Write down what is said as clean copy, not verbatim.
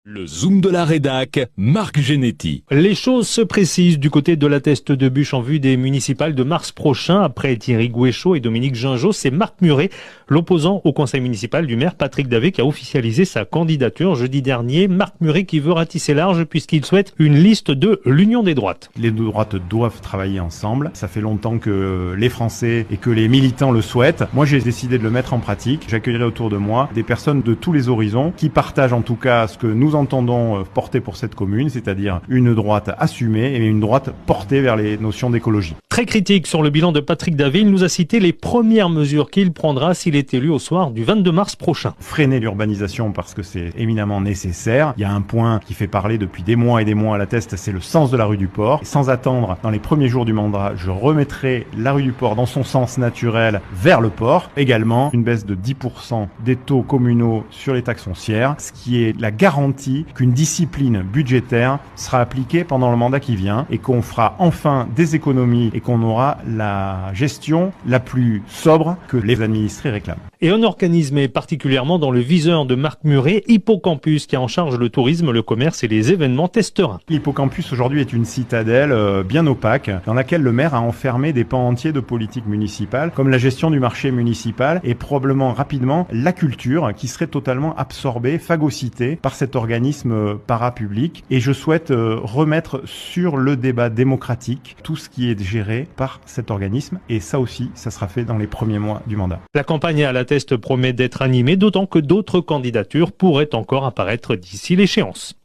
Le Zoom de la rédac, Marc Genetti. Les choses se précisent du côté de la Teste de Bûche en vue des municipales de mars prochain. Après Thierry Gouéchaud et Dominique Gingeot, c'est Marc Muret, l'opposant au conseil municipal du maire Patrick Davé, qui a officialisé sa candidature jeudi dernier. Marc Muret qui veut ratisser large puisqu'il souhaite une liste de l'Union des droites. Les deux droites doivent travailler ensemble. Ça fait longtemps que les Français et que les militants le souhaitent. Moi, j'ai décidé de le mettre en pratique. J'accueillerai autour de moi des personnes de tous les horizons qui partagent en tout cas ce que nous entendons porter pour cette commune, c'est-à-dire une droite assumée et une droite portée vers les notions d'écologie. Très critique sur le bilan de Patrick Davé, il nous a cité les premières mesures qu'il prendra s'il est élu au soir du 22 mars prochain. Freiner l'urbanisation parce que c'est éminemment nécessaire. Il y a un point qui fait parler depuis des mois et des mois à la Teste, c'est le sens de la rue du Port. Et sans attendre, dans les premiers jours du mandat, je remettrai la rue du Port dans son sens naturel vers le port. Également, une baisse de 10% des taux communaux sur les taxes foncières, ce qui est la garantie qu'une discipline budgétaire sera appliquée pendant le mandat qui vient et qu'on fera enfin des économies et qu'on aura la gestion la plus sobre que les administrés réclament. Et un organisme est particulièrement dans le viseur de Marc Muret, Hippocampus, qui a en charge le tourisme, le commerce et les événements testerains. Hippocampus aujourd'hui est une citadelle bien opaque dans laquelle le maire a enfermé des pans entiers de politique municipale comme la gestion du marché municipal et probablement rapidement la culture qui serait totalement absorbée, phagocytée par cet organisme parapublic. Et je souhaite remettre sur le débat démocratique tout ce qui est géré par cet organisme et ça aussi, ça sera fait dans les premiers mois du mandat. La campagne à la Teste promet d'être animée, d'autant que d'autres candidatures pourraient encore apparaître d'ici l'échéance.